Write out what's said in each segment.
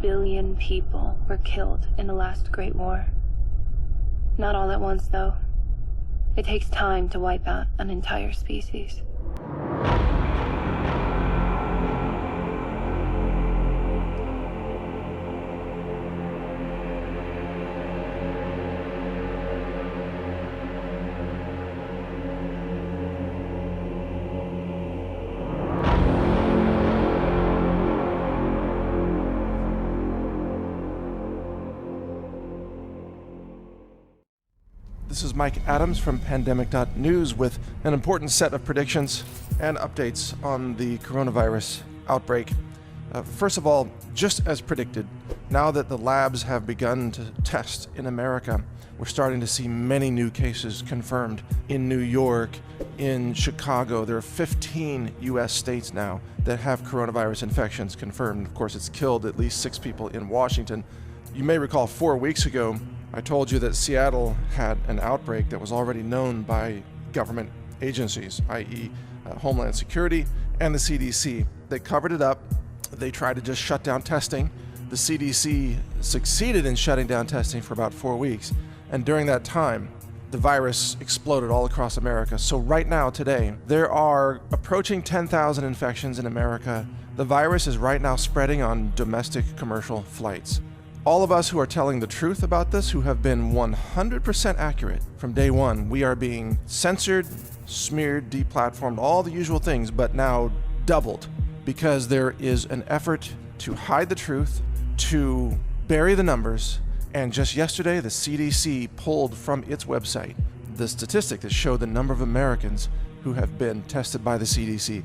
billion people were killed in the last Great War. Not all at once, though. It takes time to wipe out an entire species. This is Mike Adams from Pandemic.News with an important set of predictions and updates on the coronavirus outbreak. First of all, just as predicted, now that the labs have begun to test in America, we're starting to see many new cases confirmed in New York, in Chicago. There are 15 U.S. states now that have coronavirus infections confirmed. Of course, it's killed at least 6 people in Washington. You may recall 4 weeks ago, I told you that Seattle had an outbreak that was already known by government agencies, i.e. Homeland Security and the CDC. They covered it up. They tried to just shut down testing. The CDC succeeded in shutting down testing for about 4 weeks. And during that time, the virus exploded all across America. So right now, today, there are approaching 10,000 infections in America. The virus is right now spreading on domestic commercial flights. All of us who are telling the truth about this, who have been 100% accurate from day one, we are being censored, smeared, deplatformed, all the usual things, but now doubled because there is an effort to hide the truth, to bury the numbers, and just yesterday, the CDC pulled from its website the statistic that showed the number of Americans who have been tested by the CDC.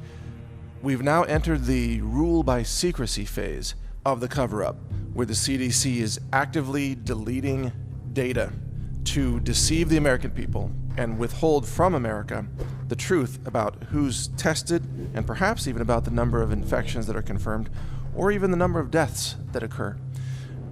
We've now entered the rule by secrecy phase of the cover-up, where the CDC is actively deleting data to deceive the American people and withhold from America the truth about who's tested and perhaps even about the number of infections that are confirmed or even the number of deaths that occur.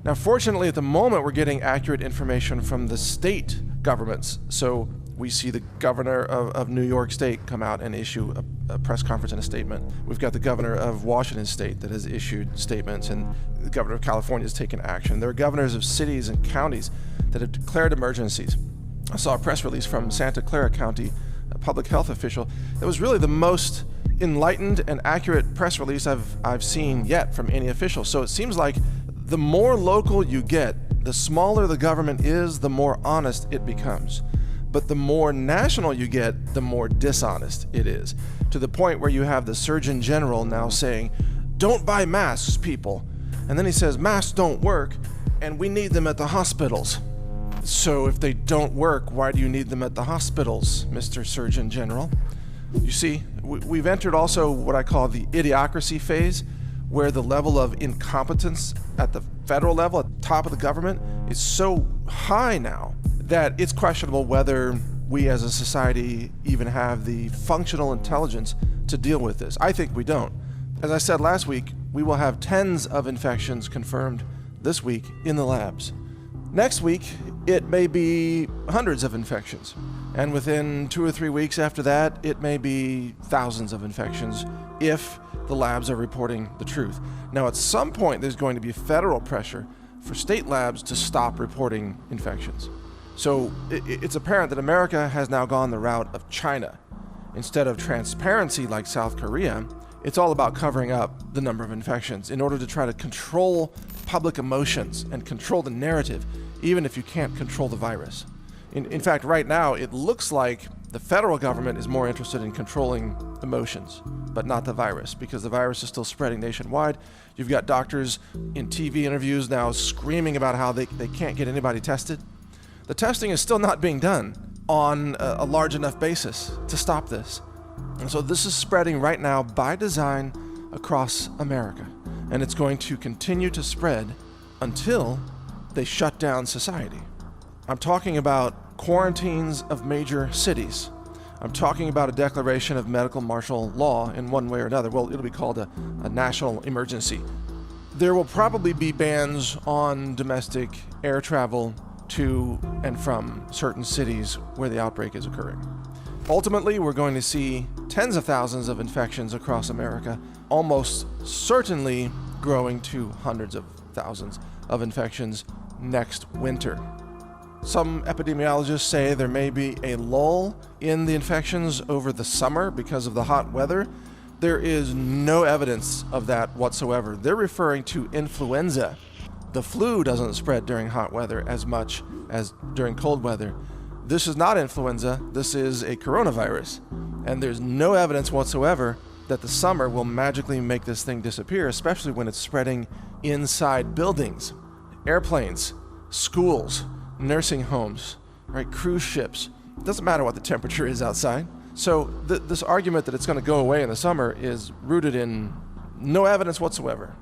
Now, fortunately, at the moment, we're getting accurate information from the state governments. So we see the governor of New York State come out and issue a press conference and a statement. We've got the governor of Washington State that has issued statements, and the governor of California has taken action. There are governors of cities and counties that have declared emergencies. I saw a press release from Santa Clara County, a public health official, that was really the most enlightened and accurate press release I've seen yet from any official. So it seems like the more local you get, the smaller the government is, the more honest it becomes. But the more national you get, the more dishonest it is, to the point where you have the Surgeon General now saying, don't buy masks, people. And then he says, masks don't work, and we need them at the hospitals. So if they don't work, why do you need them at the hospitals, Mr. Surgeon General? You see, we've entered also what I call the idiocracy phase, where the level of incompetence at the federal level, at the top of the government, is so high now that it's questionable whether we as a society even have the functional intelligence to deal with this. I think we don't. As I said last week, we will have tens of infections confirmed this week in the labs. Next week, it may be hundreds of infections. And within 2 or 3 weeks after that, it may be thousands of infections if the labs are reporting the truth. Now, at some point, there's going to be federal pressure for state labs to stop reporting infections. So it's apparent that America has now gone the route of China. Instead of transparency like South Korea, it's all about covering up the number of infections in order to try to control public emotions and control the narrative, even if you can't control the virus. In fact, right now, it looks like the federal government is more interested in controlling emotions, but not the virus, because the virus is still spreading nationwide. You've got doctors in TV interviews now screaming about how they can't get anybody tested. The testing is still not being done on a large enough basis to stop this. And so this is spreading right now by design across America. And it's going to continue to spread until they shut down society. I'm talking about quarantines of major cities. I'm talking about a declaration of medical martial law in one way or another. Well, it'll be called a national emergency. There will probably be bans on domestic air travel to and from certain cities where the outbreak is occurring. Ultimately, we're going to see tens of thousands of infections across America, almost certainly growing to hundreds of thousands of infections next winter. Some epidemiologists say there may be a lull in the infections over the summer because of the hot weather. There is no evidence of that whatsoever. They're referring to influenza. The flu doesn't spread during hot weather as much as during cold weather. This is not influenza, this is a coronavirus. And there's no evidence whatsoever that the summer will magically make this thing disappear, especially when it's spreading inside buildings, airplanes, schools, nursing homes, right? Cruise ships. It doesn't matter what the temperature is outside. So this argument that it's going to go away in the summer is rooted in no evidence whatsoever.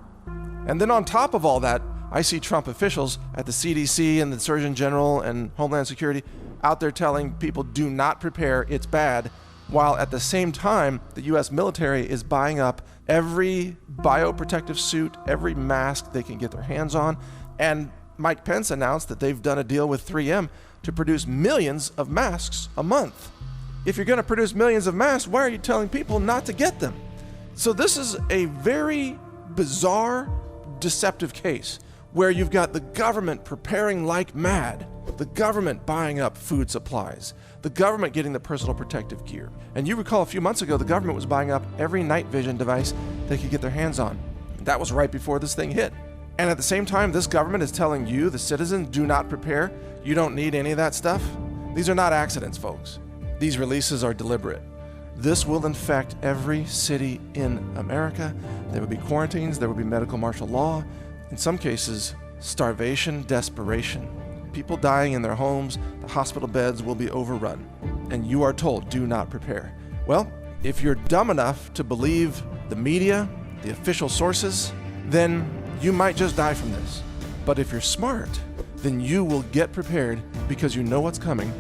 And then on top of all that, I see Trump officials at the CDC and the Surgeon General and Homeland Security out there telling people do not prepare, it's bad, while at the same time, the U.S. military is buying up every bioprotective suit, every mask they can get their hands on. And Mike Pence announced that they've done a deal with 3M to produce millions of masks a month. If you're going to produce millions of masks, why are you telling people not to get them? So this is a very bizarre, deceptive case where you've got the government preparing like mad, the government buying up food supplies, the government getting the personal protective gear. And you recall a few months ago, the government was buying up every night vision device they could get their hands on. That was right before this thing hit. And at the same time, this government is telling you, the citizen, do not prepare. You don't need any of that stuff. These are not accidents, folks. These releases are deliberate. This will infect every city in America. There will be quarantines, there will be medical martial law. In some cases, starvation, desperation. People dying in their homes, the hospital beds will be overrun. And you are told, do not prepare. Well, if you're dumb enough to believe the media, the official sources, then you might just die from this. But if you're smart, then you will get prepared because you know what's coming.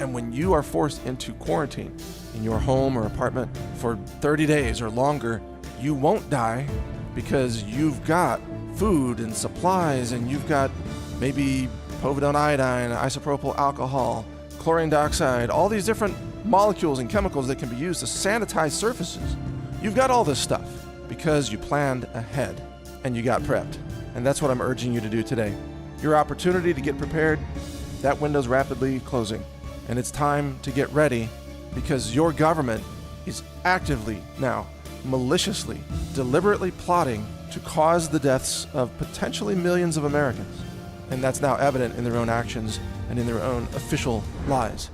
And when you are forced into quarantine in your home or apartment for 30 days or longer, you won't die because you've got food and supplies, and you've got maybe povidone iodine, isopropyl alcohol, chlorine dioxide, all these different molecules and chemicals that can be used to sanitize surfaces. You've got all this stuff because you planned ahead and you got prepped. And that's what I'm urging you to do today. Your opportunity to get prepared, that window's rapidly closing. And it's time to get ready because your government is actively now, maliciously, deliberately plotting to cause the deaths of potentially millions of Americans. And that's now evident in their own actions and in their own official lies.